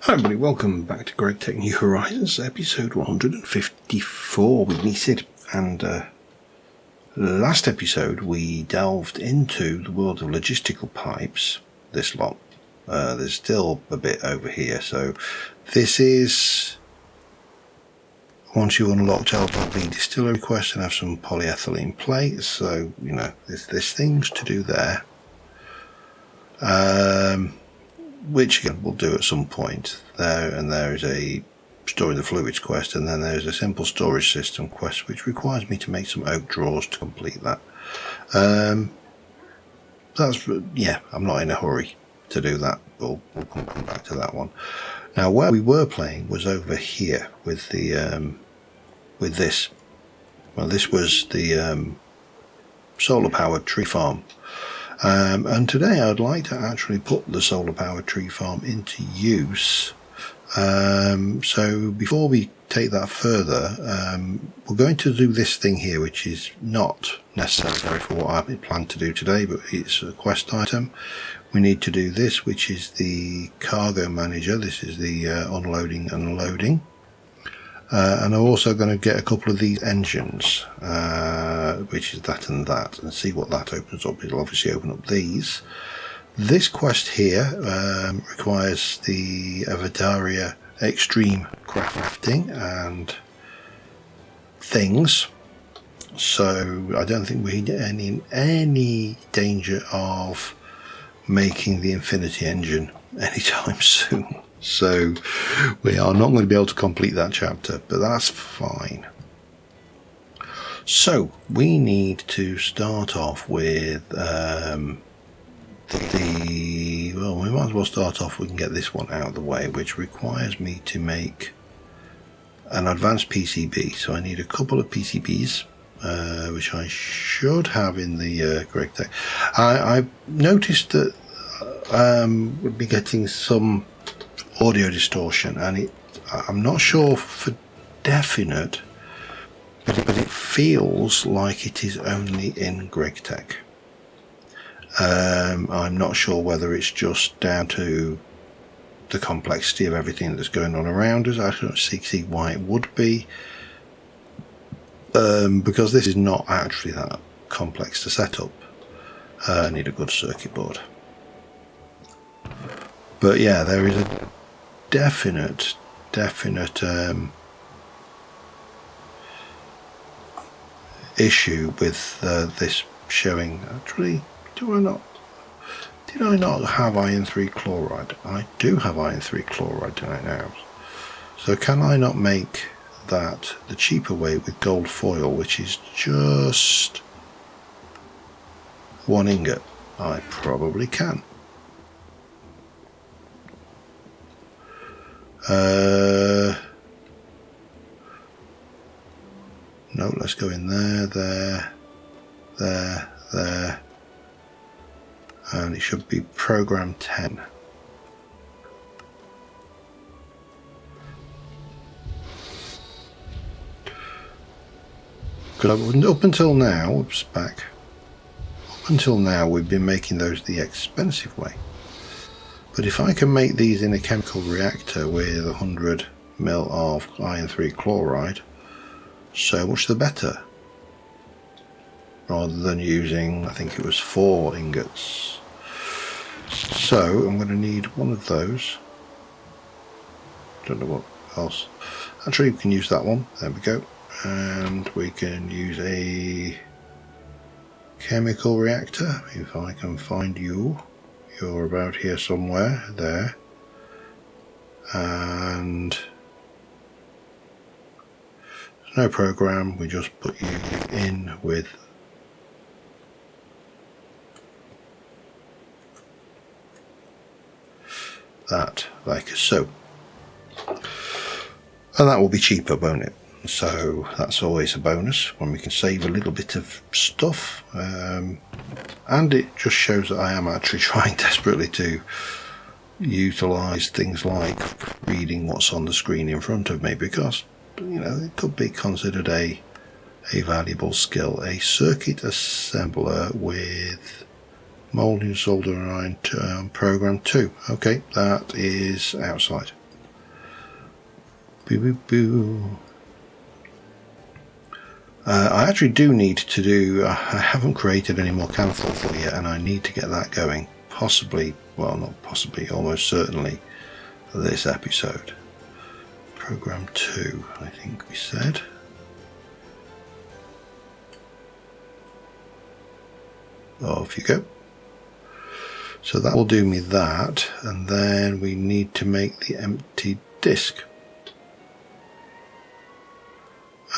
Hi everybody, welcome back to GregTech New Horizons, episode 154 with me, Sid. And last episode we delved into the world of logistical pipes, this lot. There's still a bit over here, so this is once you unlocked LWB distillery quest and have some polyethylene plates, so you know there's things to do there. Which again we'll do at some point there, and there is a storing the fluids quest, and then there's a simple storage system quest which requires me to make some oak drawers to complete that. I'm not in a hurry to do that, but we'll come back to that one. Now where we were playing was over here with the with this. Well, this was the solar powered tree farm. And today I'd like to actually put the solar powered tree farm into use. So before we take that further, we're going to do this thing here, which is not necessary for what I plan to do today, but it's a quest item. We need to do this, which is the cargo manager. This is the unloading and loading. And I'm also going to get a couple of these engines, which is that and that, and see what that opens up. It'll obviously open up these. This quest here requires the Avadaria extreme crafting and things, so I don't think we're in any danger of making the Infinity engine anytime soon. So we are not going to be able to complete that chapter, but that's fine. So we need to start off with well, we might as well start off, we can get this one out of the way, which requires me to make an advanced PCB. So I need a couple of PCBs, which I should have in the GregTech. I've noticed that we'll be getting some audio distortion, and I'm not sure for definite, but it feels like it is only in GregTech. I'm not sure whether it's just down to the complexity of everything that's going on around us. I don't see why it would be, because this is not actually that complex to set up. I need a good circuit board. But yeah, there is a definite issue with this showing. Actually, did I not have iron 3 chloride? I do have iron 3 chloride right now. So can I not make that the cheaper way with gold foil, which is just 1 ingot? I probably can. No, let's go in there, and it should be program 10. Because up until now, up until now we've been making those the expensive way. But if I can make these in a chemical reactor with 100 ml of iron 3 chloride, so much the better. Rather than using, I think it was 4 ingots. So I'm going to need one of those. Don't know what else. Actually, we can use that one. There we go. And we can use a chemical reactor. If I can find you. You're about here somewhere, there, and there's no program, we just put you in with that, like so, and that will be cheaper, won't it? So that's always a bonus when we can save a little bit of stuff, and it just shows that I am actually trying desperately to utilize things like reading what's on the screen in front of me, because you know it could be considered a valuable skill. A circuit assembler with molding, solder and iron program 2. Okay, that is outside. Boo boo boo. I actually do need to do, I haven't created any more catapult yet, and I need to get that going. Possibly, well not possibly, almost certainly this episode. Program 2, I think we said. Off you go. So that will do me that, and then we need to make the empty disk.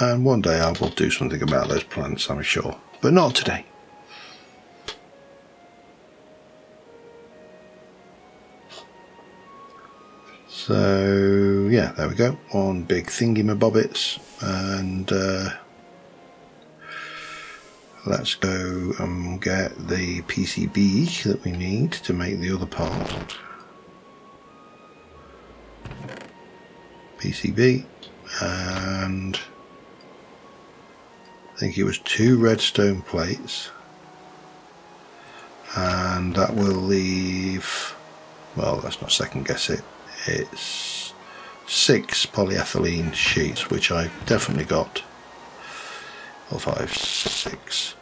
And one day I will do something about those plants, I'm sure, but not today. So yeah, there we go. One big thingy-mabobbits, and let's go and get the PCB that we need to make the other part. PCB, and I think it was 2 redstone plates, and that will leave, well, let's not second guess it, it's 6 polyethylene sheets, which I definitely got, or 5, 6.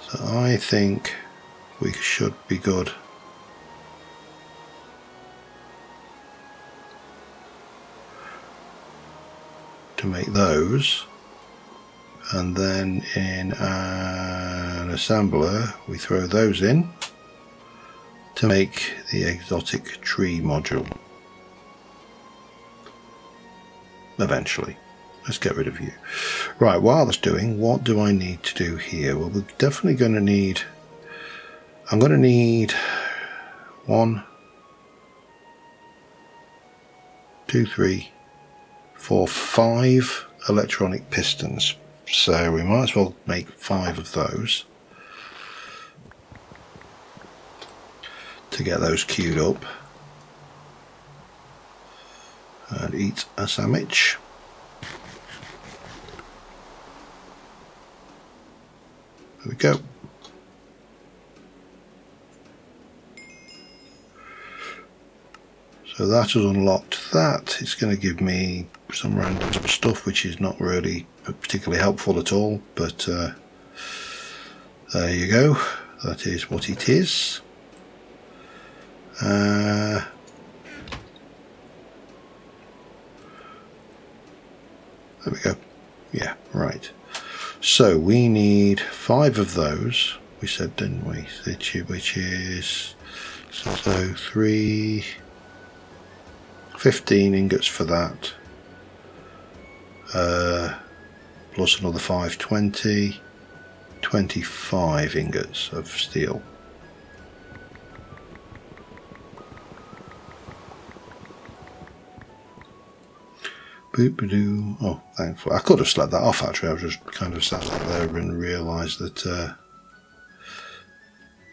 So I think we should be good. To make those, and then in an assembler we throw those in to make the exotic tree module eventually. Let's get rid of you. Right, while that's doing, what do I need to do here? Well, we're definitely going to need, I'm going to need 1, 2, 3, 4, 5 electronic pistons. So we might as well make 5 of those to get those queued up and eat a sandwich. There we go. So that has unlocked that. It's going to give me some random stuff which is not really particularly helpful at all, but there you go. That is what it is. There we go. Yeah, right. So we need 5 of those, we said, didn't we? Which is so 3, 15 ingots for that, plus another 5, 20, 25 ingots of steel. Boop-a-doo. Oh, thankfully. I could have slept that off actually. I was just kind of sat there and realised that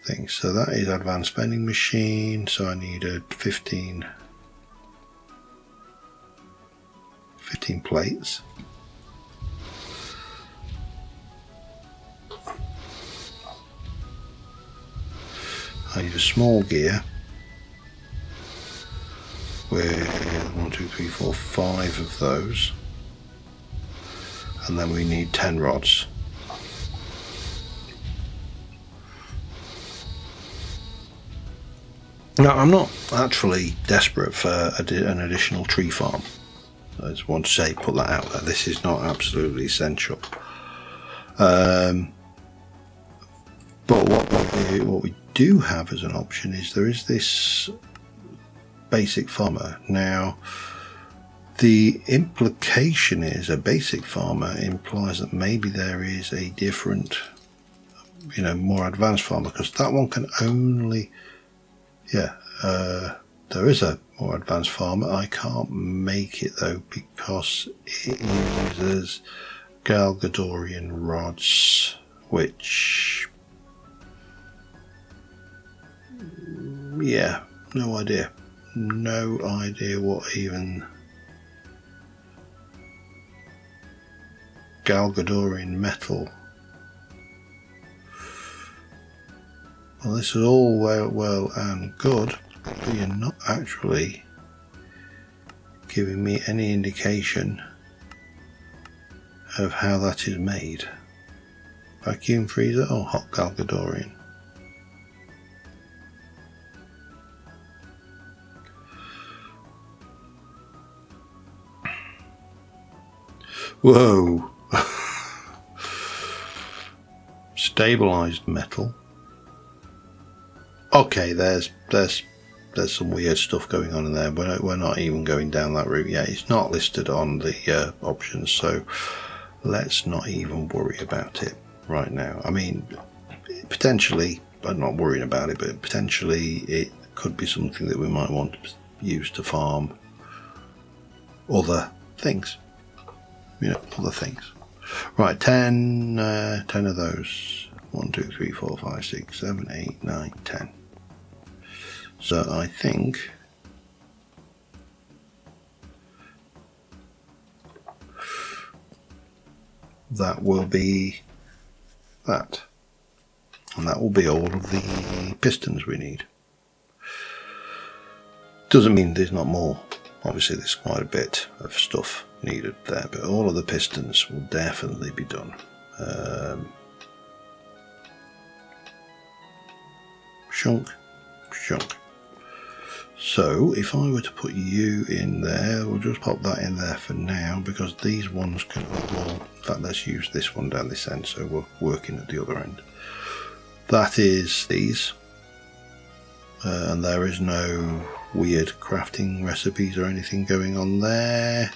thing. So that is advanced vending machine. So I need a 15 plates. I need a small gear with 1, 2, 3, 4, 5 of those, and then we need 10 rods. Now, I'm not actually desperate for an additional tree farm. I just want to say, put that out there. This is not absolutely essential. But what we do have as an option is there is this basic farmer. Now, the implication is a basic farmer implies that maybe there is a different, more advanced farmer, because that one can only, there is a more advanced farmer. I can't make it though because it uses Galgadorian rods, which, yeah, no idea what even Galgadorian metal. Well, this is all well and good, but you're not actually giving me any indication of how that is made. Vacuum freezer or hot Galgadorian? Whoa! Stabilized metal. Okay, there's some weird stuff going on in there. We're not even going down that route yet. It's not listed on the options, so let's not even worry about it right now. I mean, potentially, I'm not worrying about it, but potentially it could be something that we might want to use to farm other things. You know, other things. Right, 10 of those. 1, 2, 3, 4, 5, 6, 7, 8, 9, 10. So I think that will be that. And that will be all of the pistons we need. Doesn't mean there's not more. Obviously there's quite a bit of stuff needed there, but all of the pistons will definitely be done. Shunk. So if I were to put you in there, we'll just pop that in there for now, because these ones can, well, in fact let's use this one down this end so we're working at the other end. That is these, and there is no weird crafting recipes or anything going on there.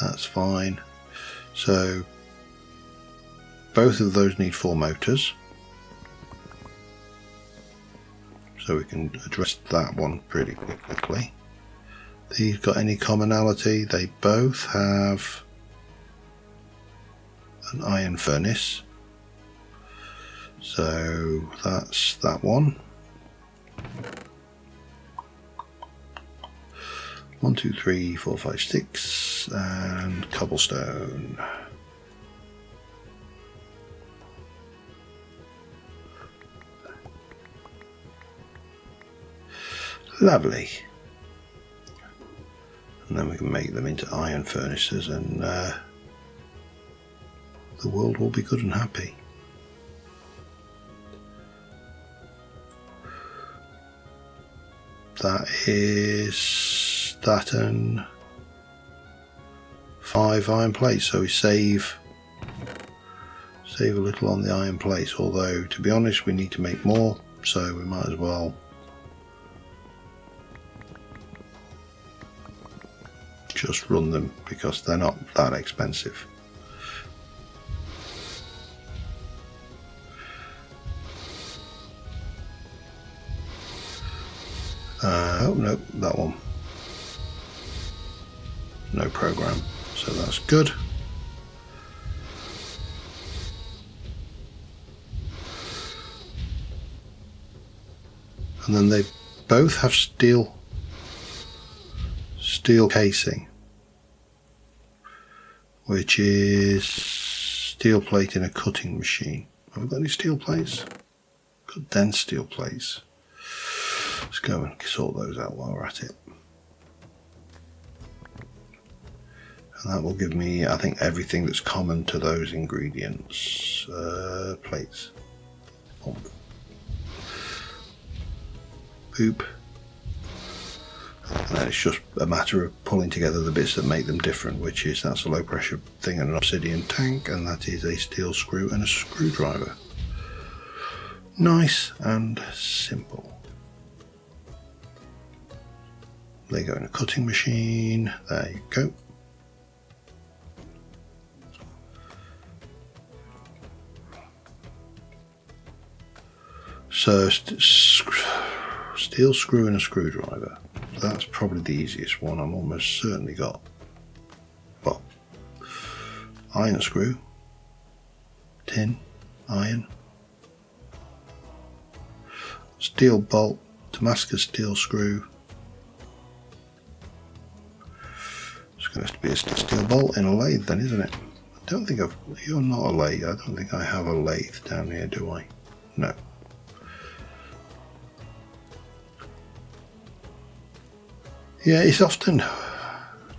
That's fine. So both of those need 4 motors, so we can address that one pretty quickly. These got any commonality? They both have an iron furnace, so that's that one. 1, 2, 3, 4, 5, 6, and cobblestone. Lovely. And then we can make them into iron furnaces, and the world will be good and happy. That is that and 5 iron plates, so we save a little on the iron plates, although to be honest we need to make more, so we might as well just run them because they're not that expensive. Oh no, that one. No program, so that's good. And then they both have steel casing, which is steel plate in a cutting machine. Have we got any steel plates? Got dense steel plates. Let's go and sort those out while we're at it. And that will give me, I think, everything that's common to those ingredients. Plates. Boom. Boop. And then it's just a matter of pulling together the bits that make them different, which is that's a low pressure thing and an obsidian tank, and that is a steel screw and a screwdriver. Nice and simple. They go in a cutting machine. There you go. So steel screw and a screwdriver. That's probably the easiest one. I'm almost certainly got, well, iron screw, tin, iron, steel bolt, Damascus steel screw. It's going to have to be a steel bolt in a lathe then, isn't it? I don't think you're not a lathe. I don't think I have a lathe down here, do I? No. Yeah, it's often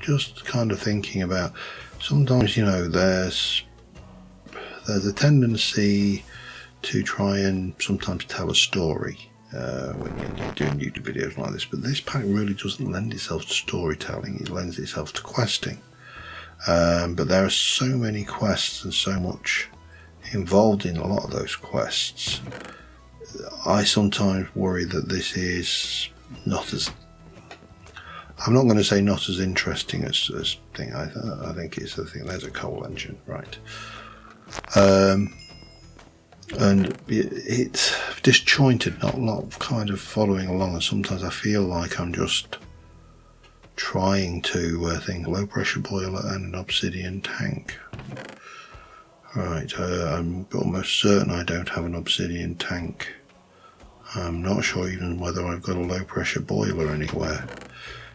just kind of thinking about, sometimes, you know, there's a tendency to try and sometimes tell a story when you're doing YouTube videos like this, but this pack really doesn't lend itself to storytelling, it lends itself to questing. But there are so many quests and so much involved in a lot of those quests. I sometimes worry that this is not as, I'm not going to say not as interesting as thing. I think it's the thing. There's a coal engine, right? And it's disjointed, not a lot of kind of following along. And sometimes I feel like I'm just trying to think low pressure boiler and an obsidian tank. Right, I'm almost certain I don't have an obsidian tank. I'm not sure even whether I've got a low pressure boiler anywhere.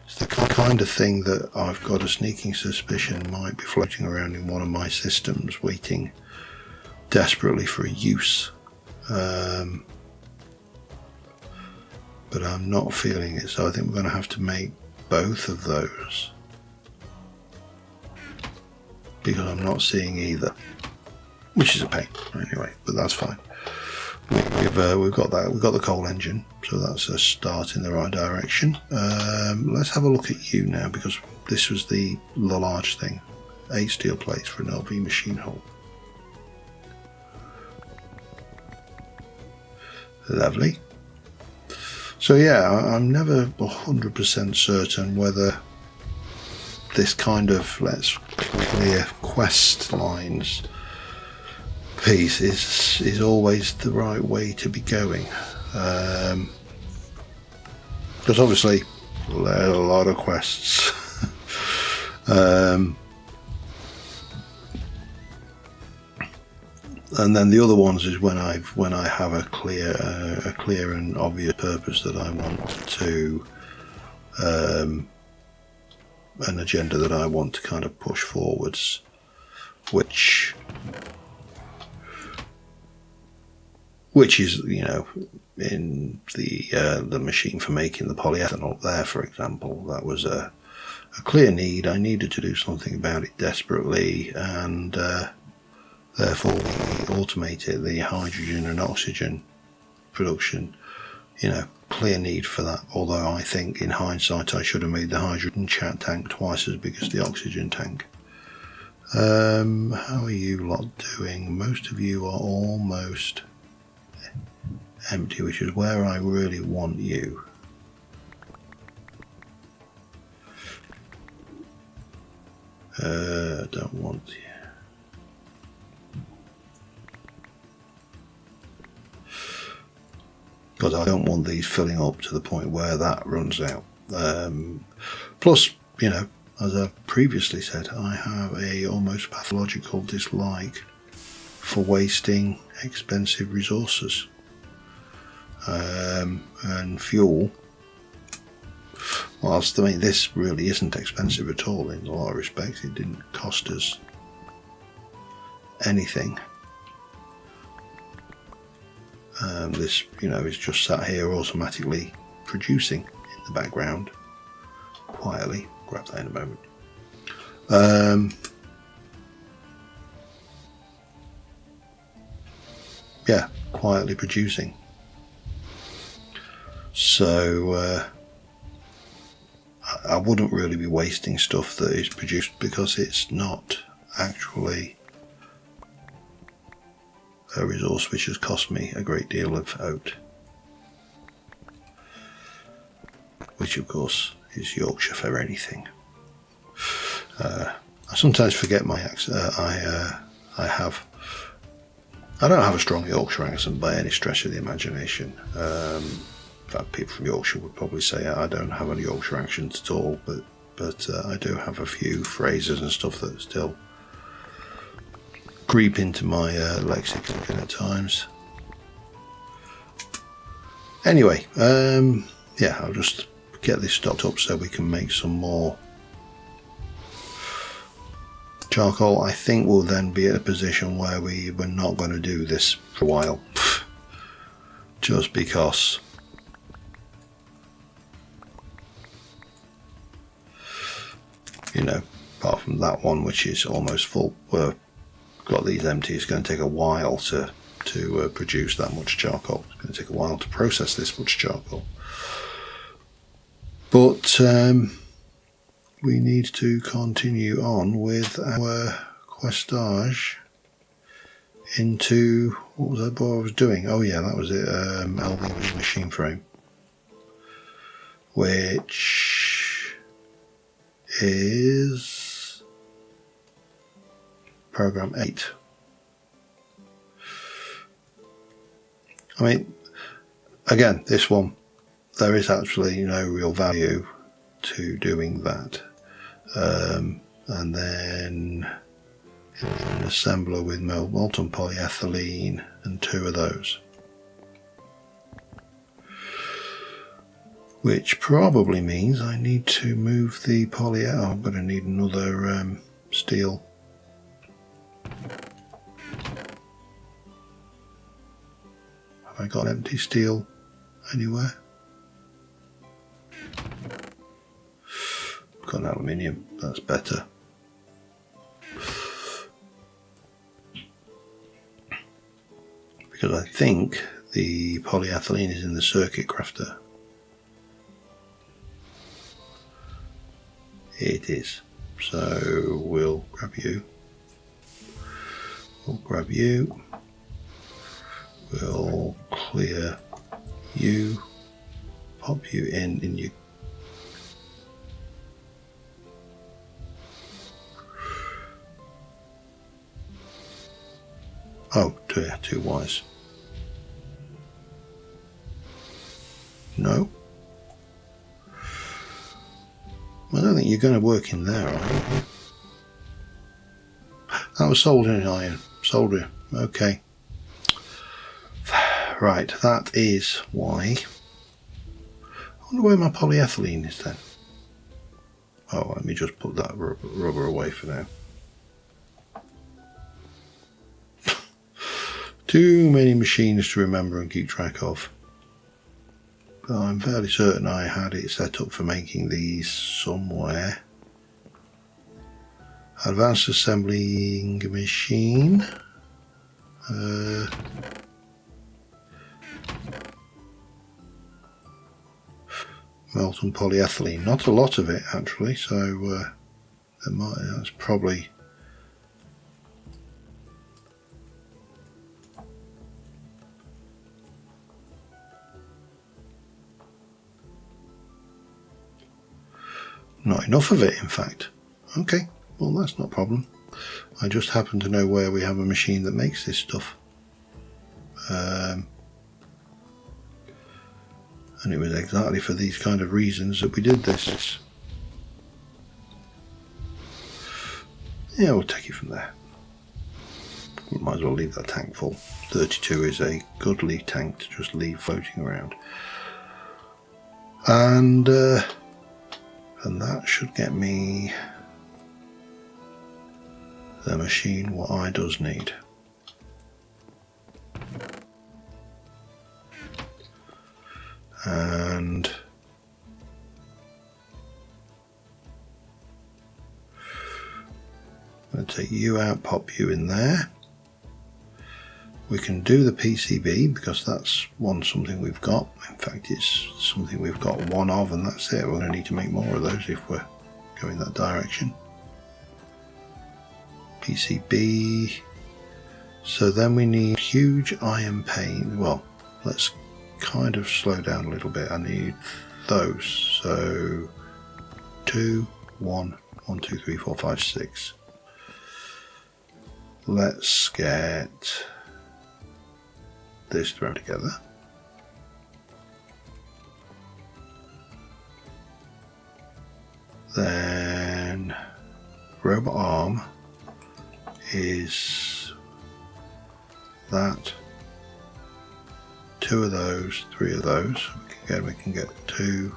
It's the kind of thing that I've got a sneaking suspicion might be floating around in one of my systems, waiting desperately for a use. But I'm not feeling it, so I think we're going to have to make both of those, because I'm not seeing either, which is a pain anyway, but that's fine. We've got that. We've got the coal engine, so that's a start in the right direction. Let's have a look at you now, because this was the large thing. 8 steel plates for an LV machine hull. Lovely. So yeah, I'm never 100% certain whether this kind of let's clear quest lines piece is always the right way to be going, because obviously there are a lot of quests. And then the other ones is when I have a clear and obvious purpose that I want to, an agenda that I want to kind of push forwards, which is, you know, in the machine for making the polyethanol there, for example, that was a clear need. I needed to do something about it desperately, and therefore we automated the hydrogen and oxygen production. You know, clear need for that, although I think in hindsight I should have made the hydrogen chat tank twice as big as the oxygen tank. How are you lot doing? Most of you are almost empty, which is where I really want you. Don't want you. Because I don't want these filling up to the point where that runs out. Plus, you know, as I've previously said, I have a almost pathological dislike for wasting expensive resources. And fuel, whilst I mean this really isn't expensive at all in a lot of respects, it didn't cost us anything. This, you know, is just sat here automatically producing in the background quietly. Grab that in a moment. Yeah, quietly producing. So I wouldn't really be wasting stuff that is produced, because it's not actually a resource which has cost me a great deal of oat, which of course is Yorkshire for anything. I sometimes forget my accent. I don't have a strong Yorkshire accent by any stretch of the imagination. In fact, people from Yorkshire would probably say I don't have a Yorkshire accent at all, but I do have a few phrases and stuff that still creep into my lexicon at times. Anyway, yeah, I'll just get this stocked up so we can make some more charcoal. I think we'll then be at a position where we're not going to do this for a while, just because you know, apart from that one which is almost full. We've got these empty. It's going to take a while to produce that much charcoal. It's going to take a while to process this much charcoal. But we need to continue on with our questage into, what was that boy I was doing? Oh yeah, that was it, LV machine frame, which is program 8. I mean, again, this one, there is actually no real value to doing that. And then an assembler with molten polyethylene and 2 of those. Which probably means I need to move the oh, I'm going to need another steel. Have I got empty steel anywhere? Got an aluminium, that's better. Because I think the polyethylene is in the circuit crafter. It is. So we'll grab you. We'll grab you. We'll clear you. Pop you in your. Oh, yeah, 2 wires. No. I don't think you're going to work in there, are you? That was soldering iron. Soldering. Okay. Right, that is why. I wonder where my polyethylene is then. Oh, let me just put that rubber away for now. Too many machines to remember and keep track of. But I'm fairly certain I had it set up for making these somewhere. Advanced assembling machine. Molten polyethylene. Not a lot of it actually, so that's probably. Not enough of it, in fact. Okay, well that's not a problem. I just happen to know where we have a machine that makes this stuff. And it was exactly for these kind of reasons that we did this. Yeah, we'll take it from there. We might as well leave that tank full. 32 is a goodly tank to just leave floating around. And that should get me the machine what I does need. And I'm going to take you out, pop you in there. We can do the PCB because that's something we've got. In fact, it's something we've got 1 of, and that's it. We're going to need to make more of those if we're going that direction. PCB. So then we need huge iron pane. Well, let's kind of slow down a little bit. I need those. So 2, 1, 1, 2, 3, 4, 5, 6. Let's get this thrown together. Then robot arm is that, 2 of those, 3 of those. We can get 2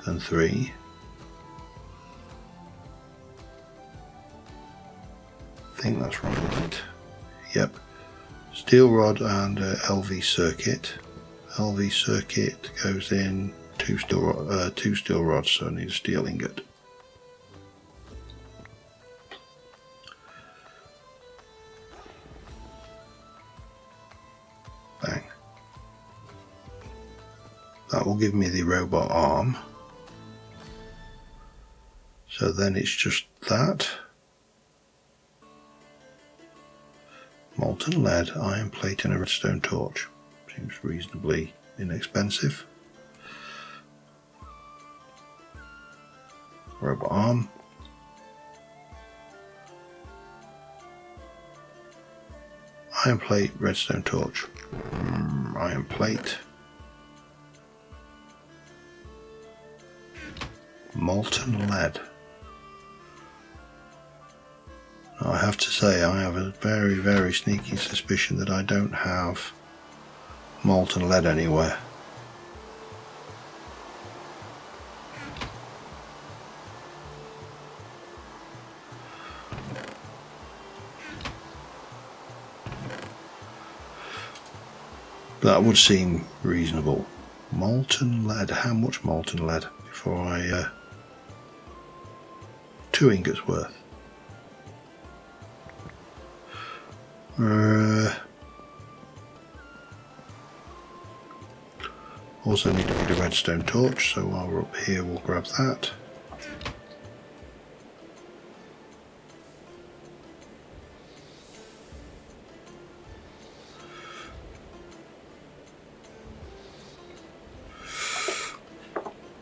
and 3. I think that's right. Yep. Steel rod and LV circuit. LV circuit goes in 2 steel rods, so I need a steel ingot. That will give me the robot arm. So then it's just that. Molten lead, iron plate and a redstone torch. Seems reasonably inexpensive. Robot arm. Iron plate, redstone torch. Iron plate. Molten lead. I have to say, I have a very, very sneaky suspicion that I don't have molten lead anywhere. That would seem reasonable. Molten lead. How much molten lead before I... 2 ingots worth. Also need to get a redstone torch, so while we're up here we'll grab that.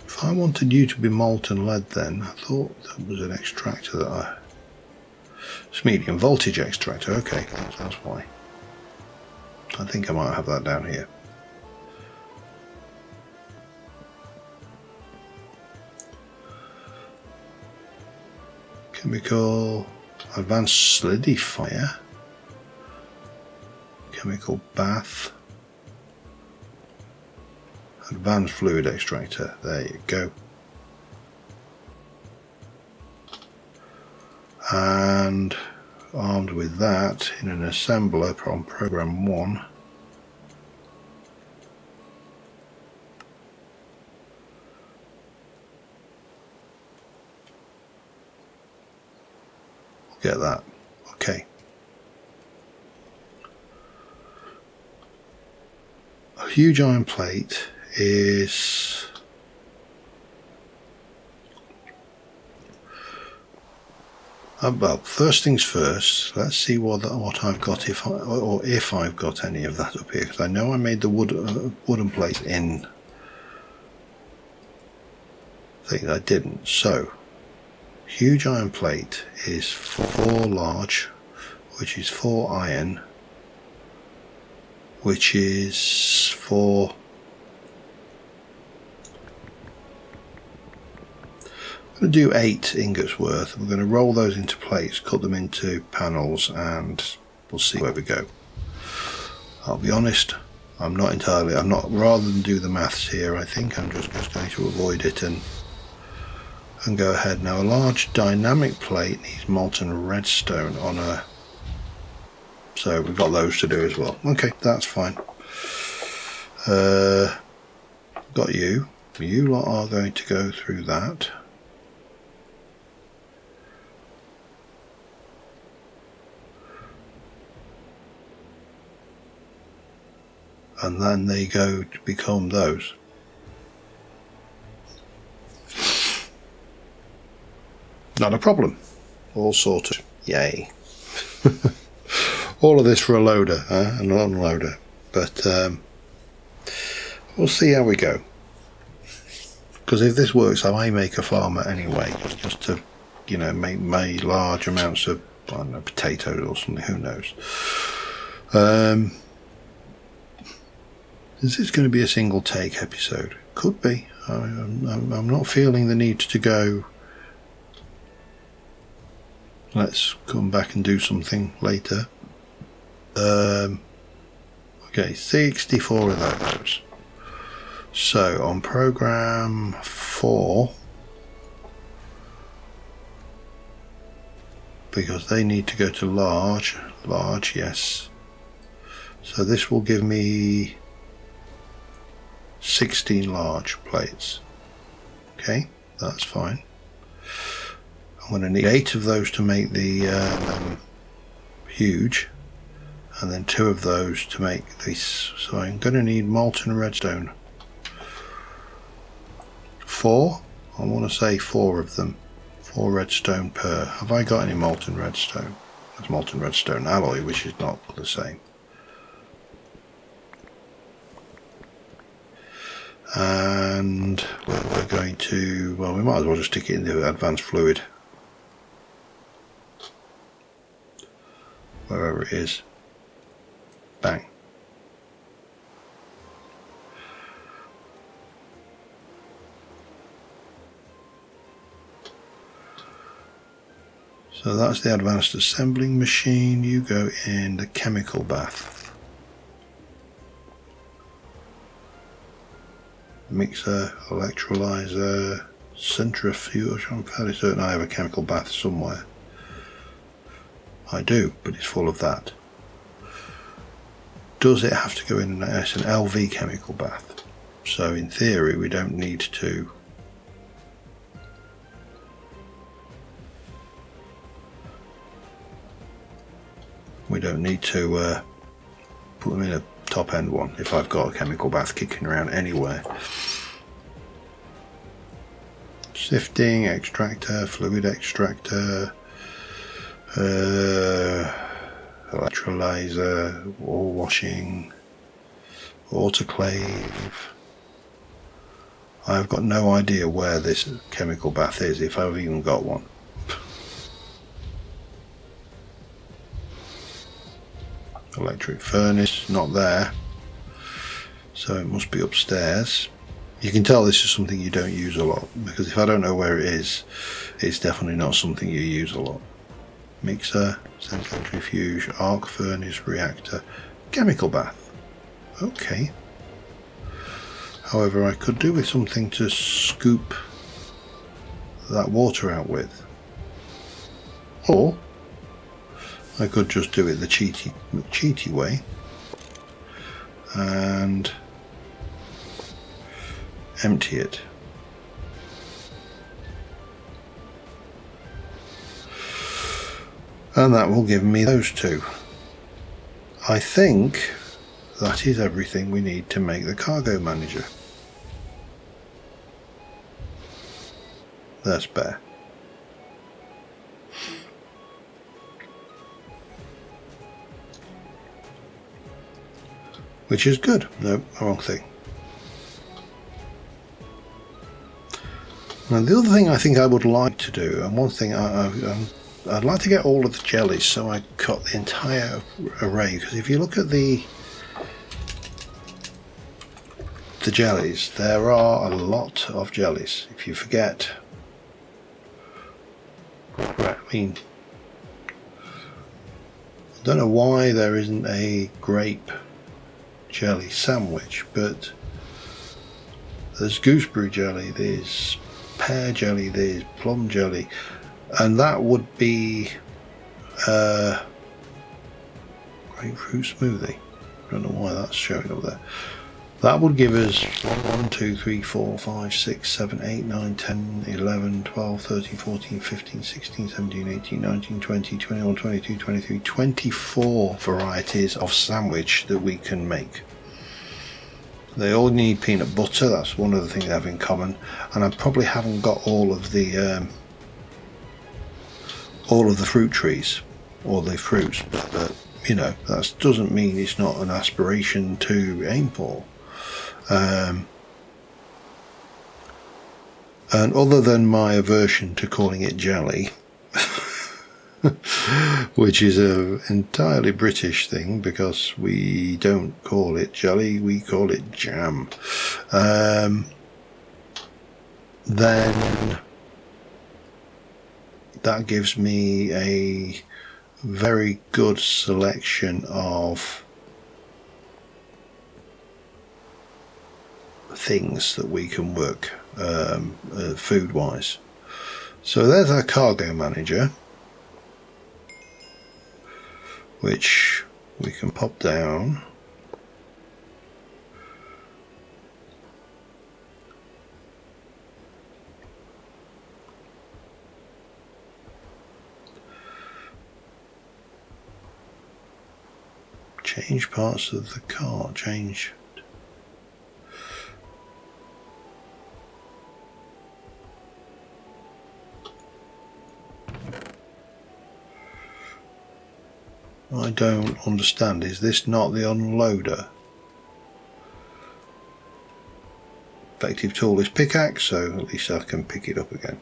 If I wanted you to be molten lead then, I thought that was an extractor that it's medium voltage extractor, okay, that's why. I think I might have that down here. Chemical, advanced solidifier, chemical bath, advanced fluid extractor, there you go. And armed with that in an assembler from program 1, get that. Okay. A huge iron plate is well, first things first, let's see what I've got, if I've got any of that up here, because I know I made the wooden plate in thing. I didn't. So huge iron plate is 4 large, which is 4 iron, which is 4. I'm going to do 8 ingots worth. We're going to roll those into plates, cut them into panels, and we'll see where we go. I'll be honest, rather than do the maths here, I think I'm just going to avoid it and go ahead. Now a large dynamic plate needs molten redstone on a, so we've got those to do as well. Okay, that's fine. Got you. You lot are going to go through that. And then they go to become those. Not a problem. All sorted. Yay. All of this for a loader, an unloader. But we'll see how we go. Because if this works, I may make a farmer anyway, just to, you know, make large amounts of, I don't know, potatoes or something. Who knows? Is this going to be a single take episode? Could be. I'm not feeling the need to go, let's come back and do something later. Okay, 64 of those. So on program 4, because they need to go to large, yes. So this will give me 16 large plates. Okay, that's fine. I'm going to need 8 of those to make the huge, and then 2 of those to make this. So I'm going to need molten redstone. 4. I want to say 4 of them. 4 redstone per. Have I got any molten redstone? That's molten redstone alloy, which is not the same. And we're going to, well, we might as well just stick it in the advanced fluid. Wherever it is. Bang. So that's the advanced assembling machine. You go in the chemical bath. Mixer, electrolyzer, centrifuge. I'm fairly certain I have a chemical bath somewhere. I do, but it's full of that. Does it have to go in? It's an LV chemical bath. So in theory we don't need to put them in a top end one if I've got a chemical bath kicking around anywhere. Sifting, extractor, fluid extractor, electrolyzer, ore washing, autoclave. I've got no idea where this chemical bath is, if I've even got one. Electric furnace, not there, so it must be upstairs. You can tell this is something you don't use a lot, because if I don't know where it is, it's definitely not something you use a lot. Mixer, centrifuge, arc furnace, reactor, chemical bath. Okay. However, I could do with something to scoop that water out with, or I could just do it the cheaty way and empty it. And that will give me those two. I think that is everything we need to make the cargo manager. That's better. Which is good. No, wrong thing. Now the other thing I think I would like to do, and one thing I'd like to get all of the jellies so I cut the entire array, because if you look at the jellies, there are a lot of jellies. If you forget, I mean, I don't know why there isn't a grape jelly sandwich, but there's gooseberry jelly, there's pear jelly, there's plum jelly, and that would be grapefruit smoothie. I don't know why that's showing up there. That would give us 1, 2, 3, 4, 5, 6, 7, 8, 9, 10, 11, 12, 13, 14, 15, 16, 17, 18, 19, 20, 21, 22, 23, 24 varieties of sandwich that we can make. They all need peanut butter, that's one of the things they have in common, and I probably haven't got all of the fruit trees, or the fruits, but you know, that doesn't mean it's not an aspiration to aim for. And other than my aversion to calling it jelly, which is an entirely British thing, because we don't call it jelly, we call it jam, then that gives me a very good selection of things that we can work food wise. So there's our cargo manager, which we can pop down. Change parts of the car, change. I don't understand. Is this not the unloader? Effective tool is pickaxe, so at least I can pick it up again.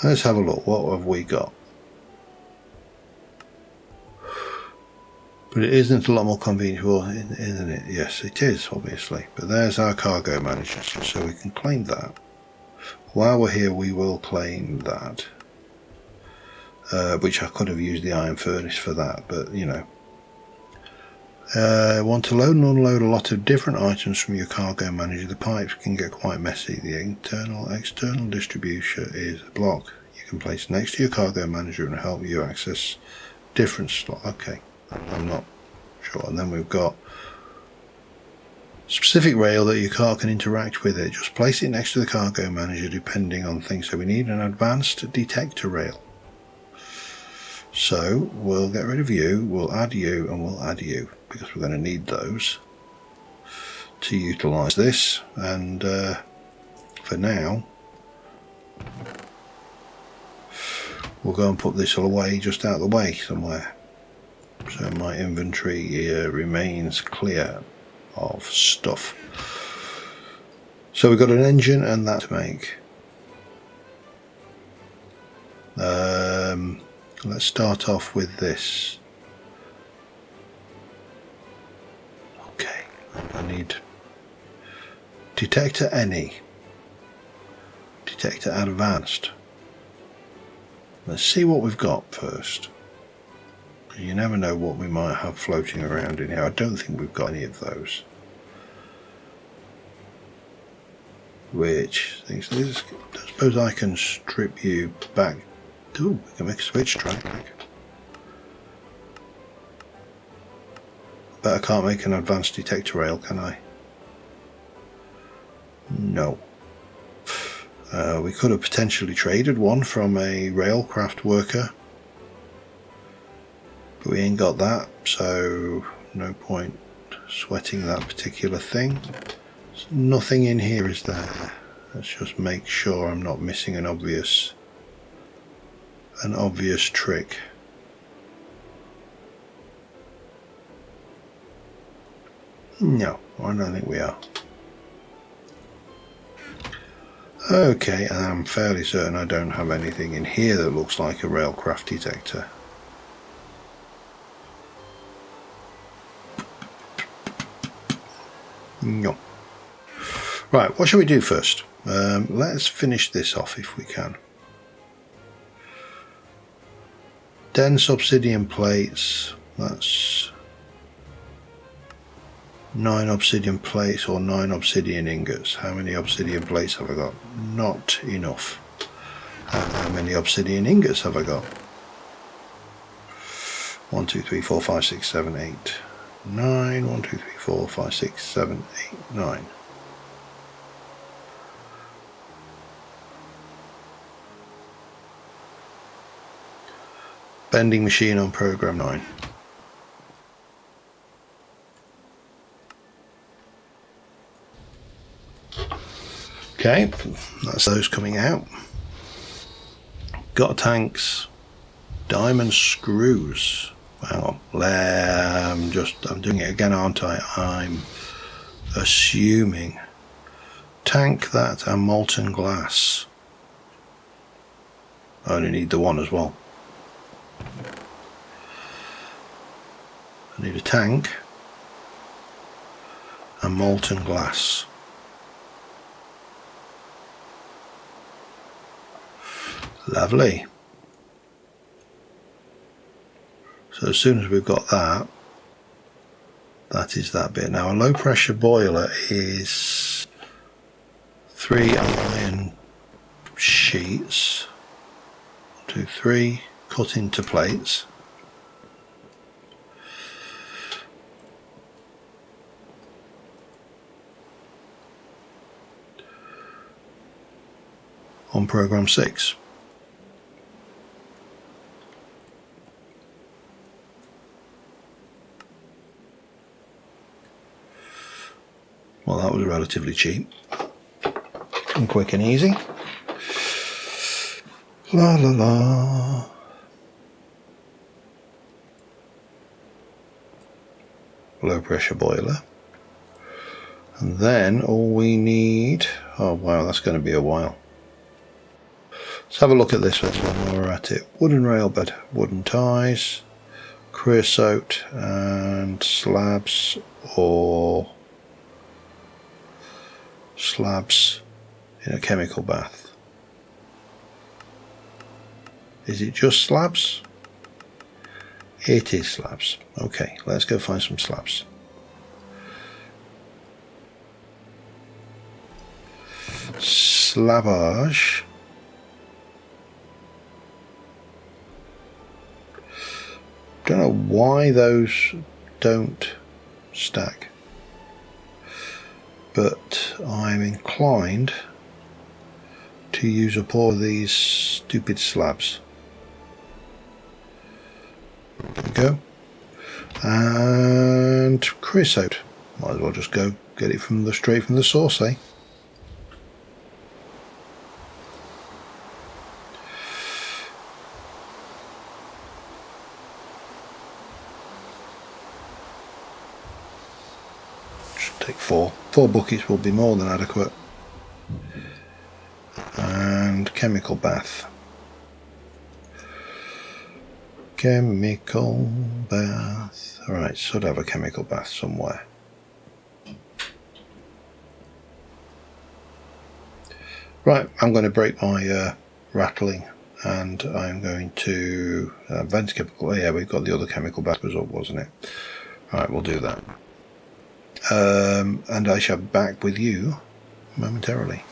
Let's have a look. What have we got? But it isn't a lot more convenient, isn't it? Yes, it is, obviously. But there's our cargo manager, so we can claim that. While we're here, we will claim that. Which I could have used the iron furnace for that, but you know. Want to load and unload a lot of different items from your cargo manager. The pipes can get quite messy. The external distribution is a block you can place next to your cargo manager and help you access different slots. Okay, I'm not sure. And then we've got specific rail that your car can interact with it. Just place it next to the cargo manager depending on things. So we need an advanced detector rail. So we'll get rid of you, we'll add you, and we'll add you, because we're going to need those to utilise this. And for now, we'll go and put this all away, just out of the way somewhere, so my inventory remains clear of stuff. So we've got an engine and that to make. Let's start off with this. Okay, I need detector any, detector advanced. Let's see what we've got first. You never know what we might have floating around in here. I don't think we've got any of those. Which things? I suppose I can strip you back. Ooh, we can make a switch track. But I can't make an advanced detector rail, can I? No. We could have potentially traded one from a railcraft worker, but we ain't got that, so no point sweating that particular thing. There's nothing in here, is there? Let's just make sure I'm not missing an obvious trick. No, I don't think we are. Okay, and I'm fairly certain I don't have anything in here that looks like a railcraft detector. No. Right, what shall we do first? Let's finish this off if we can. Dense obsidian plates, that's 9 obsidian plates or 9 obsidian ingots. How many obsidian plates have I got? Not enough. How many obsidian ingots have I got? 1, 2, 3, 4, 5, 6, 7, 8, 9. 1, 2, 3, 4, 5, 6, 7, 8, 9. Bending machine on program 9. Okay, that's those coming out. Got tanks, diamond screws. Hang on, I'm doing it again, aren't I? I'm assuming tank that and molten glass. I only need the one as well. I need a tank and molten glass. Lovely. So as soon as we've got that, that is that bit. Now a low pressure boiler is 3 iron sheets. 1, 2, 3, cut into plates. On program 6. Well, that was relatively cheap and quick and easy. La la la. low pressure boiler. And then all we need, oh wow, that's going to be a while. Let's have a look at this one while we're at it. Wooden rail bed, wooden ties, creosote and slabs, or slabs in a chemical bath. Is it just slabs? It is slabs. Okay, let's go find some slabs. Slabage. Don't know why those don't stack, but I'm inclined to use up all of these stupid slabs. There we go. And creosote. Might as well just go get it from straight from the source, eh? Take four buckets will be more than adequate. And chemical bath. Chemical bath. Alright, should have a chemical bath somewhere. Right, I'm going to break my rattling, and I'm going to vent chemical. Oh, yeah, we've got the other chemical bath was up, wasn't it? Alright, we'll do that. And I shall be back with you momentarily.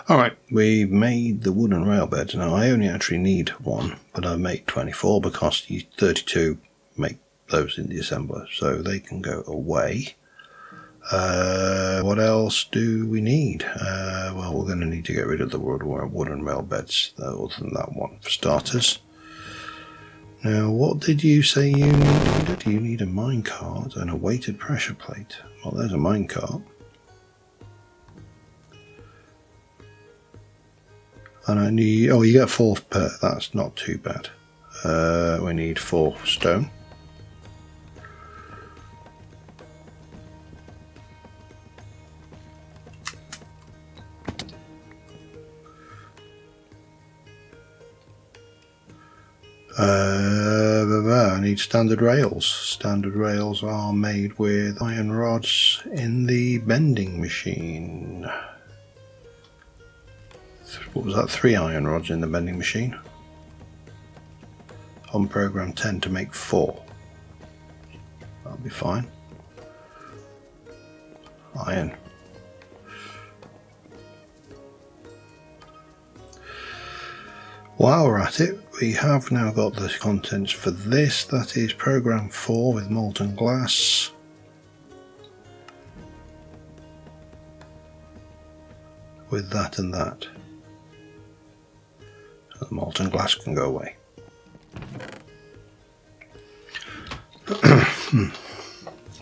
Alright, we've made the wooden rail beds. Now I only actually need one, but I make 24 because you 32 make those in the assembler, so they can go away. What else do we need? Well, we're going to need to get rid of the wooden rail beds, other than that one, for starters. Now, what did you say you needed? You need a minecart and a weighted pressure plate. Well, there's a minecart. And I need, oh, you get 4 per, that's not too bad. We need 4 stone. I need standard rails. Standard rails are made with iron rods in the bending machine. What was that? 3 iron rods in the bending machine. On program 10 to make 4. That'll be fine. Iron. While we're at it, we have now got the contents for this. That is program 4 with molten glass. With that and that. So the molten glass can go away.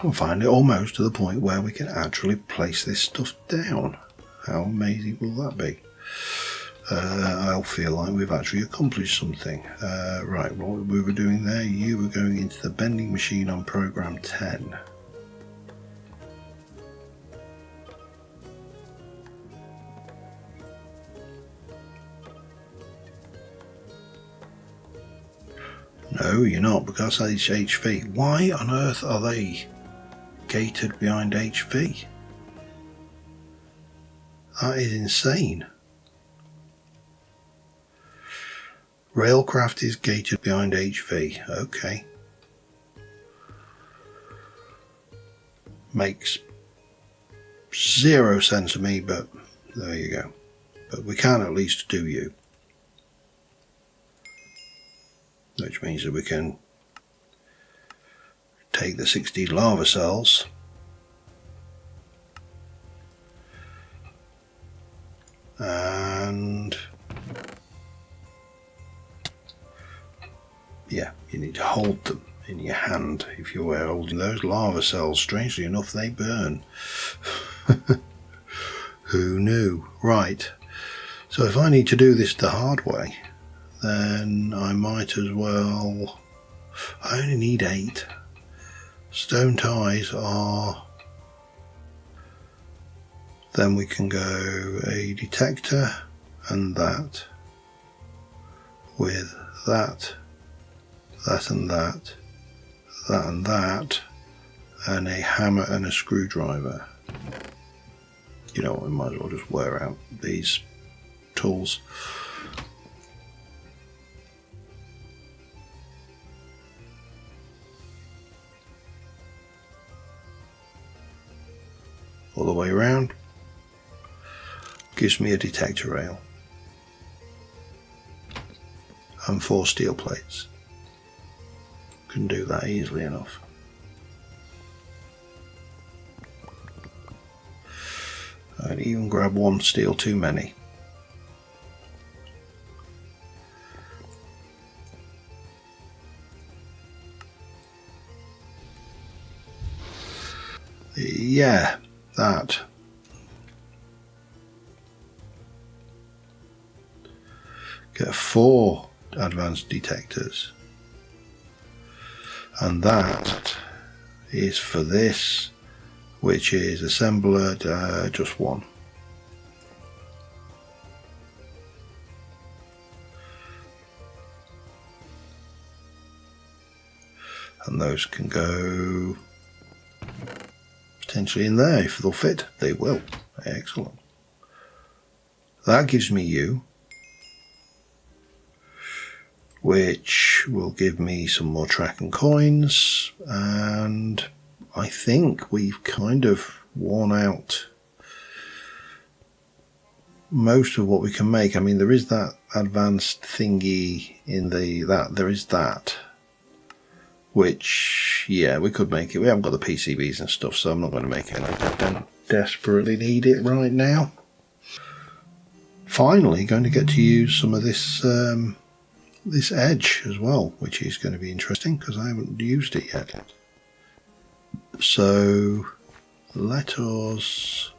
We'll find it almost to the point where we can actually place this stuff down. How amazing will that be? I'll feel like we've actually accomplished something. Right, what we were doing there, you were going into the bending machine on program 10. No, you're not, because that's HV. Why on earth are they gated behind HV? That is insane. Railcraft is gated behind HV. Okay. Makes 0 sense to me, but there you go. But we can at least do you. Which means that we can take the 16 lava cells and yeah, you need to hold them in your hand if you were holding those lava cells. Strangely enough, they burn. Who knew? Right, so if I need to do this the hard way, then I might as well. I only need 8, stone ties are, then we can go a detector and that, with that, that and that, that and that, and a hammer and a screwdriver. You know what, we might as well just wear out these tools. All the way around. Gives me a detector rail and 4 steel plates. Can do that easily enough. I'd even grab 1 steel too many. Yeah, that. Get 4 advanced detectors, and that is for this, which is assembler just 1. And those can go potentially in there. If they'll fit, they will. Excellent. That gives me you, which will give me some more track and coins, and I think we've kind of worn out most of what we can make. I mean, there is that advanced thingy in there is that, which, yeah, we could make it. We haven't got the PCBs and stuff, so I'm not going to make it. I don't desperately need it right now. Finally, going to get to use some of this this edge as well, which is going to be interesting because I haven't used it yet. So let us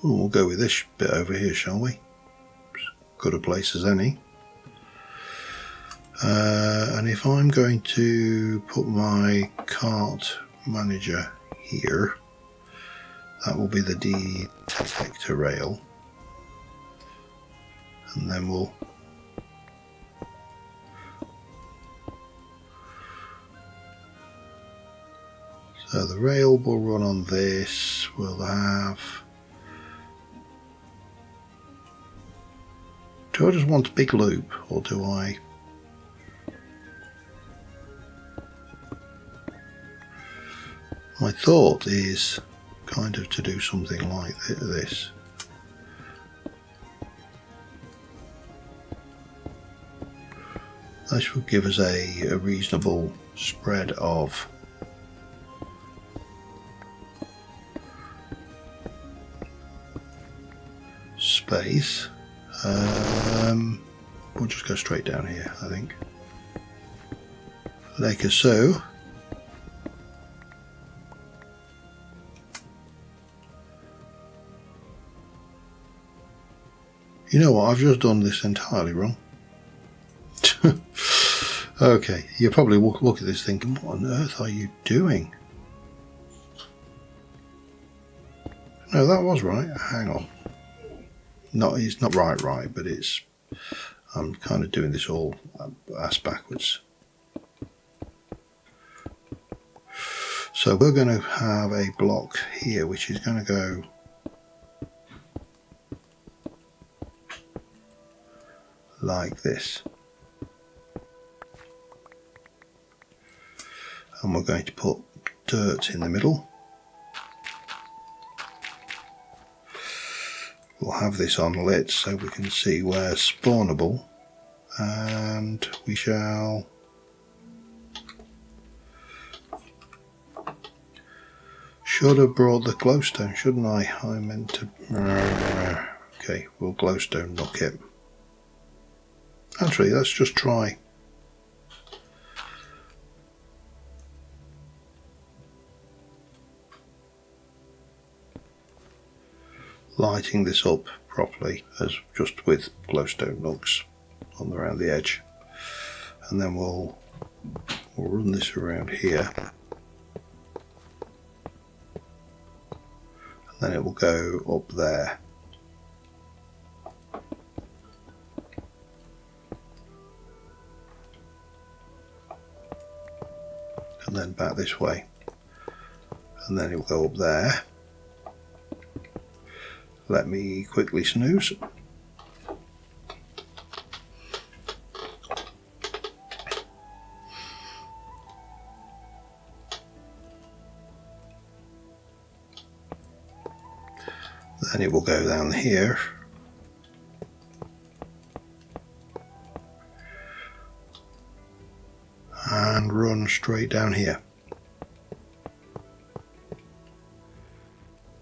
we'll go with this bit over here, shall we? Good a place as any. And if I'm going to put my cart manager here, that will be the detector rail. And then we'll so the rail will run on this. We'll have, do I just want a big loop, or do I my thought is kind of to do something like this. This will give us a reasonable spread of space. We'll just go straight down here, I think. Like so. You know what, I've just done this entirely wrong. Okay, you probably look at this thinking, what on earth are you doing? No, that was right. Hang on. No, it's not right, but it's, I'm kind of doing this all ass backwards. So we're going to have a block here, which is going to go like this. And we're going to put dirt in the middle. We'll have this on lit so we can see where spawnable, and we shall should have brought the glowstone, shouldn't I? I meant to. Okay, we'll glowstone knock it. Actually, let's just try. Lighting this up properly as just with glowstone nooks on around the edge, and then we'll run this around here, and then it will go up there. And then back this way, and then it will go up there. Let me quickly snooze. Then it will go down here. And run straight down here.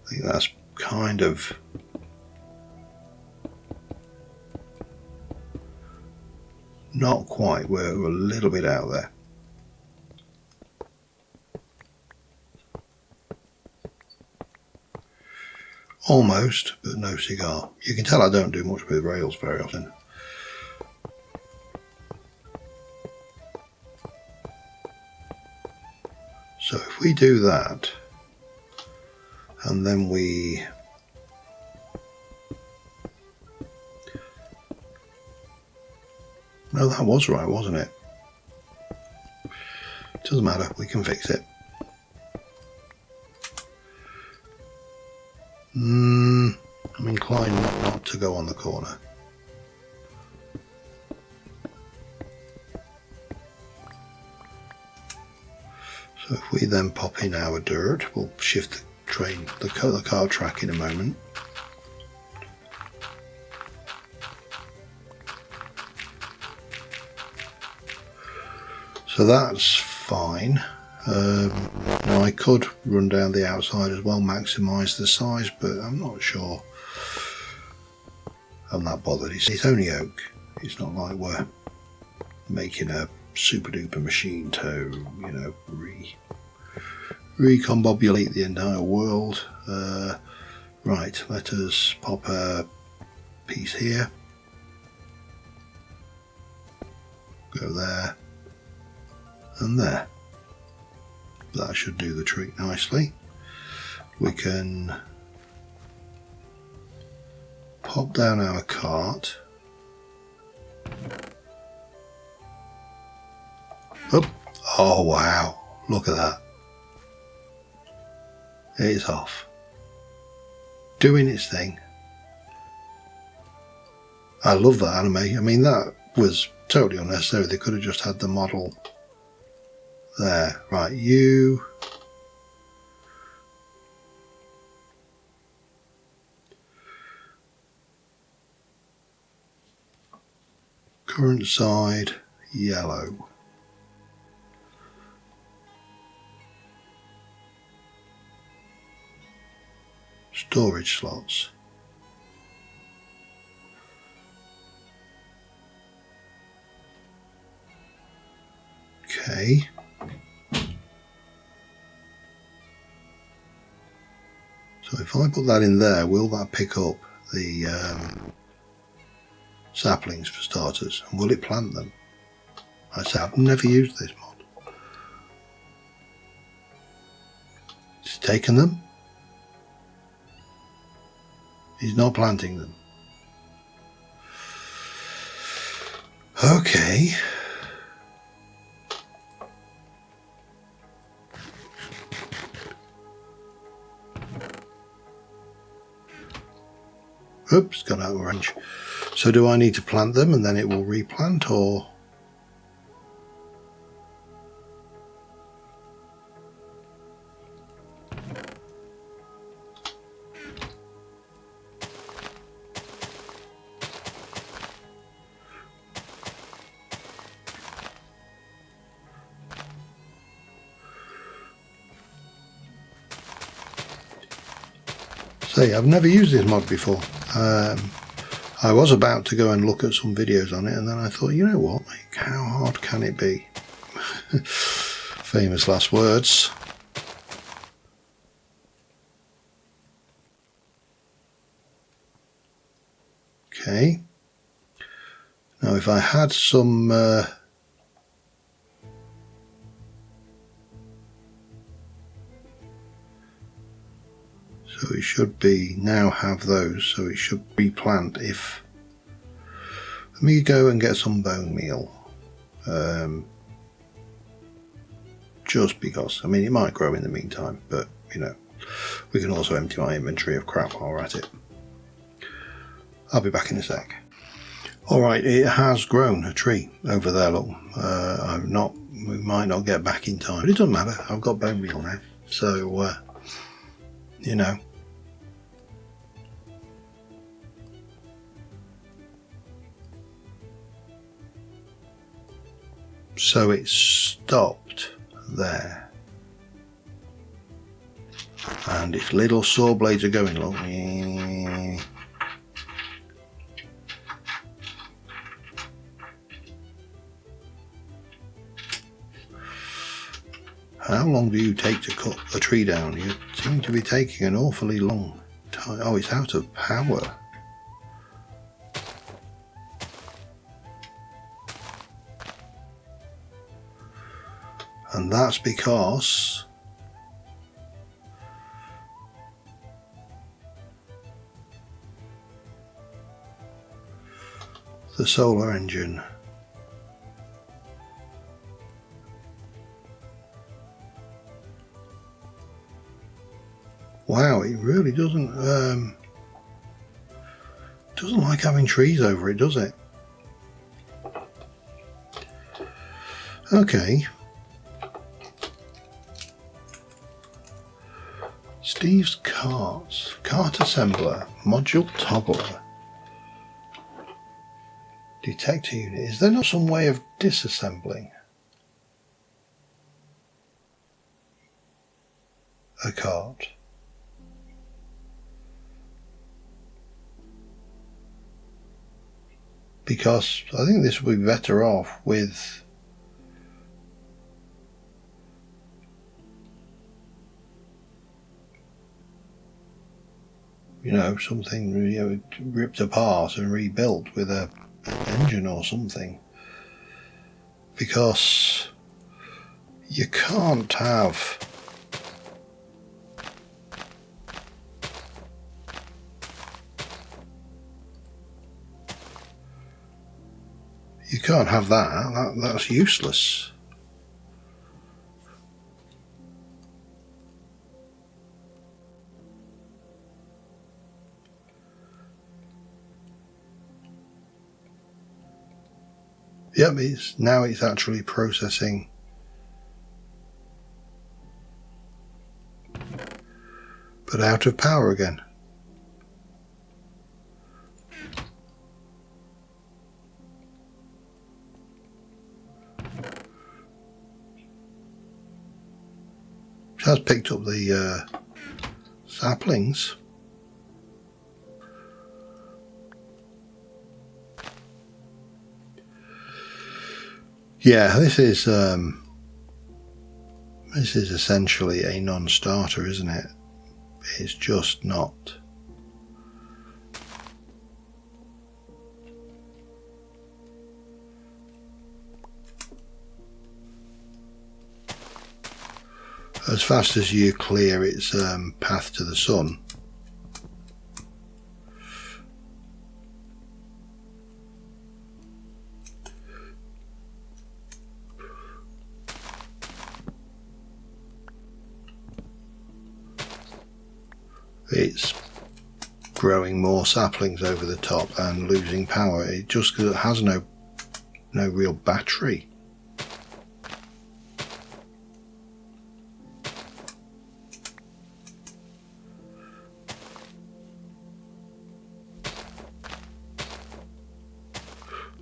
I think that's kind of not quite, we're a little bit out there. Almost, but no cigar. You can tell I don't do much with rails very often. So if we do that, and then we no, that was right, wasn't it? Doesn't matter, we can fix it. I'm inclined not to go on the corner. So if we then pop in our dirt, we'll shift the car track in a moment. So that's fine. Now I could run down the outside as well, maximise the size, but I'm not sure I'm that bothered. It's only oak. It's not like we're making a super duper machine to, you know, recombobulate the entire world. Right, let us pop a piece here. Go there. And there. That should do the trick nicely. We can pop down our cart. Oh wow, look at that. It's off. Doing its thing. I love that animation. I mean, that was totally unnecessary. They could have just had the model there. Right, you current side yellow. Storage slots. Okay. So if I put that in there, will that pick up the saplings for starters? And will it plant them? I say I've never used this mod. It's taken them. He's not planting them. Okay. Oops, got out of range. So do I need to plant them and then it will replant, or? See, I've never used this mod before. I was about to go and look at some videos on it, and then I thought, you know what, like, how hard can it be? Famous last words. Okay. Now if I had some So it should be now have those, so it should replant if. Let me go and get some bone meal. Just because, I mean, it might grow in the meantime, but you know, we can also empty my inventory of crap while we're at it. I'll be back in a sec. Alright, it has grown a tree over there, look. We might not get back in time, but it doesn't matter. I've got bone meal now, so you know. So it stopped there, and its little saw blades are going along. How long do you take to cut a tree down? You seem to be taking an awfully long time. Oh, it's out of power. And that's because the solar engine. Wow, it really doesn't like having trees over it, does it? Okay. Steve's carts. Cart assembler. Module toggler. Detector unit. Is there not some way of disassembling a cart? Because I think this would be better off with something ripped apart and rebuilt with an engine or something, because you can't have that. That's useless. Yep, now it's actually processing. But out of power again. It has picked up the saplings. Yeah, this is essentially a non-starter, isn't it? It's just not. As fast as you clear its path to the sun, it's growing more saplings over the top and losing power. It just because it has no real battery.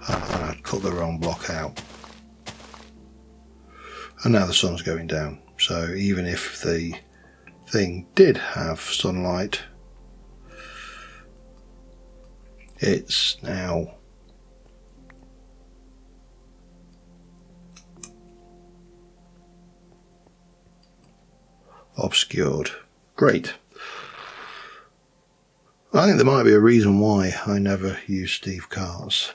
I'd cut the wrong block out. And now the sun's going down, so even if the thing did have sunlight, it's now obscured. Great. I think there might be a reason why I never use Steve carts.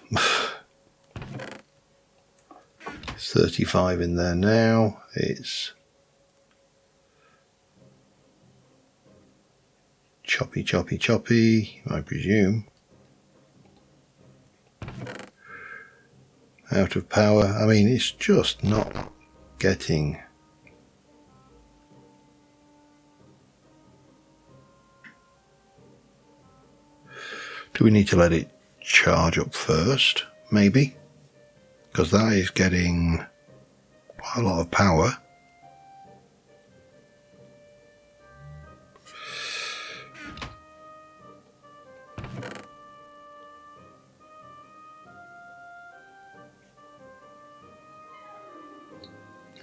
It's 35 in there now. It's choppy, choppy, choppy, I presume. Out of power. I mean, it's just not getting... Do we need to let it charge up first? Maybe. Because that is getting quite a lot of power.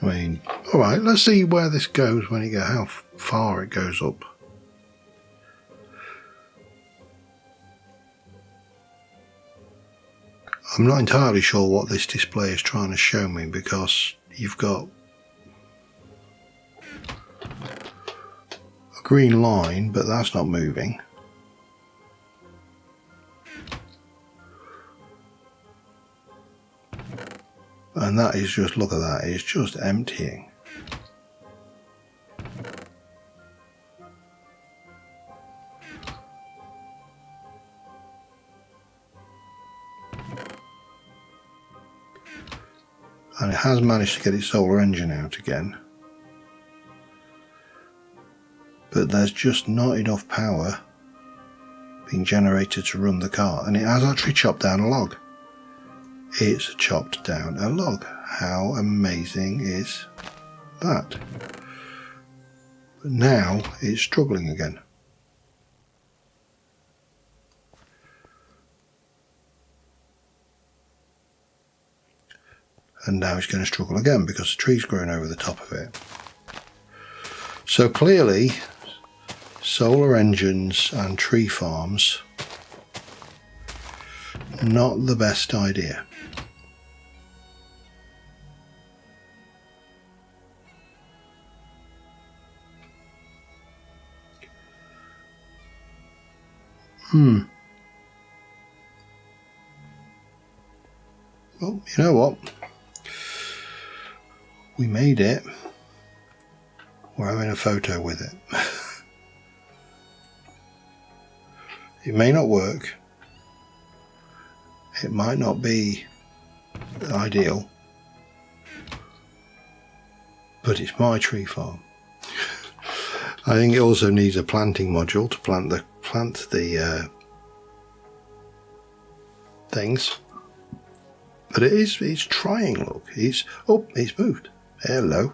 I mean, alright, let's see where this goes when how far it goes up. I'm not entirely sure what this display is trying to show me, because you've got a green line, but that's not moving. And that is just, look at that, it's just emptying. And it has managed to get its solar engine out again. But there's just not enough power being generated to run the car. And it has actually chopped down a log. It's chopped down a log. How amazing is that? But now it's struggling again. And now it's going to struggle again because the tree's growing over the top of it. So clearly, solar engines and tree farms, not the best idea. Well, you know what? We made it. We're having a photo with it. It may not work. It might not be ideal. But it's my tree farm. I think it also needs a planting module to plant the things. But it's trying, look. It's moved. Hello.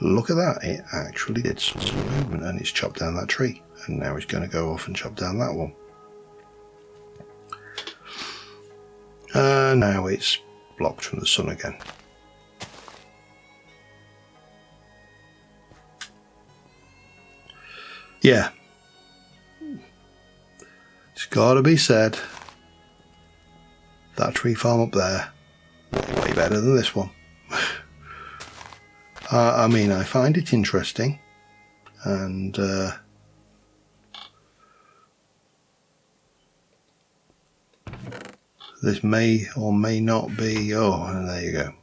Look at that. It actually did some movement and it's chopped down that tree. And now it's going to go off and chop down that one. And now it's blocked from the sun again. Yeah. It's got to be said, that tree farm up there, way better than this one. I mean, I find it interesting, and this may or may not be, oh, and there you go.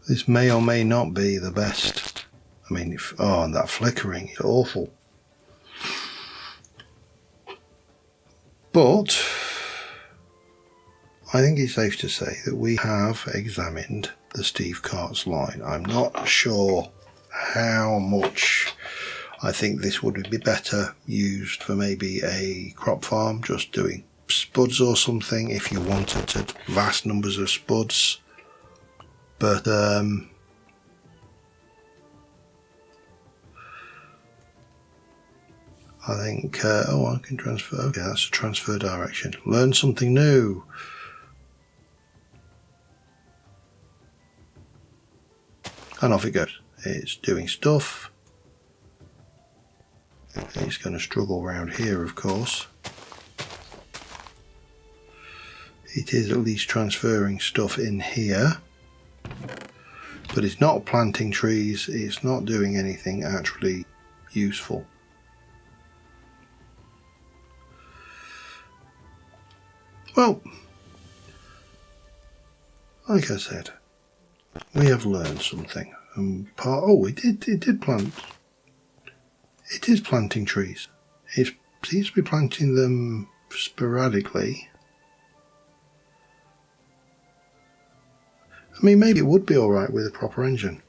This may or may not be the best. I mean, and that flickering is awful. But I think it's safe to say that we have examined the Steve Cart's line. I'm not sure how much. I think this would be better used for maybe a crop farm, just doing spuds or something if you wanted to vast numbers of spuds. But I think, I can transfer. Okay, that's a transfer direction. Learn something new. And off it goes. It's doing stuff. It's going to struggle around here, of course. It is at least transferring stuff in here. But it's not planting trees. It's not doing anything actually useful. Well, like I said, we have learned something, Oh, it did plant. It is planting trees. It seems to be planting them sporadically. I mean, maybe it would be alright with a proper engine.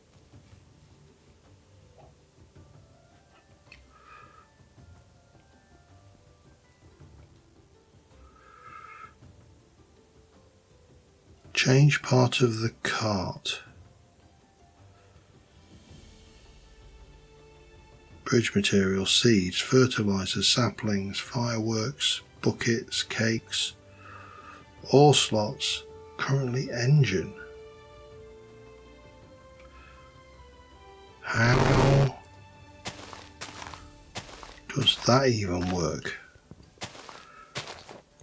Change part of the cart. Bridge material, seeds, fertilizers, saplings, fireworks, buckets, cakes, ore slots, currently engine. How does that even work?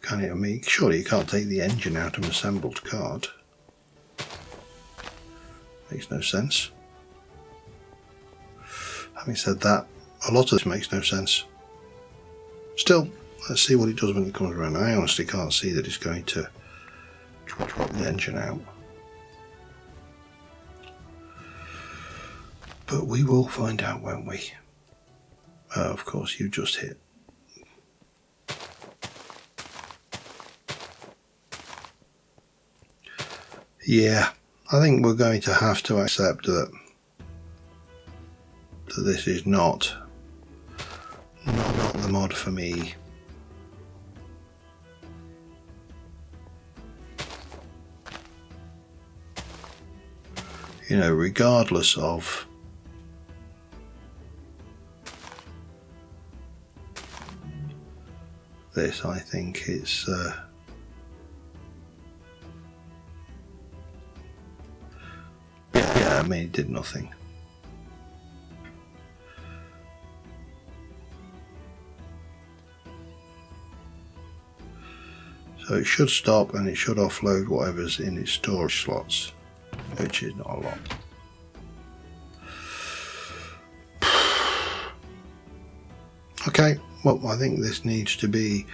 Can it? I mean, surely you can't take the engine out of an assembled cart. Makes no sense. Having said that, a lot of this makes no sense. Still, let's see what it does when it comes around. I honestly can't see that it's going to drop the engine out. But we will find out, won't we? Of course, you just hit. Yeah, I think we're going to have to accept that this is not the mod for me. You know, regardless of this, I think it's yeah, I mean, it did nothing. So it should stop and it should offload whatever's in its storage slots, which is not a lot. Okay, well, I think this needs to be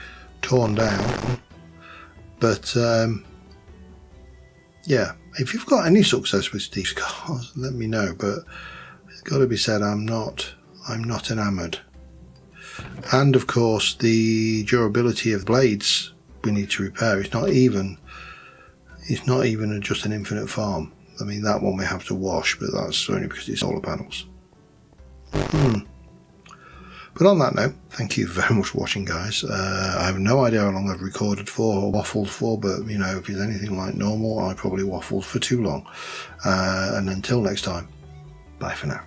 torn down, but yeah, if you've got any success with Steve's cars, let me know, but it's got to be said, I'm not enamoured. And of course, the durability of blades we need to repair. It's not even just an infinite farm. I mean, that one we have to wash, but that's only because it's solar panels. But on that note, thank you very much for watching, guys. I have no idea how long I've recorded for or waffled for, but you know, if it's anything like normal, I probably waffled for too long. And until next time, bye for now.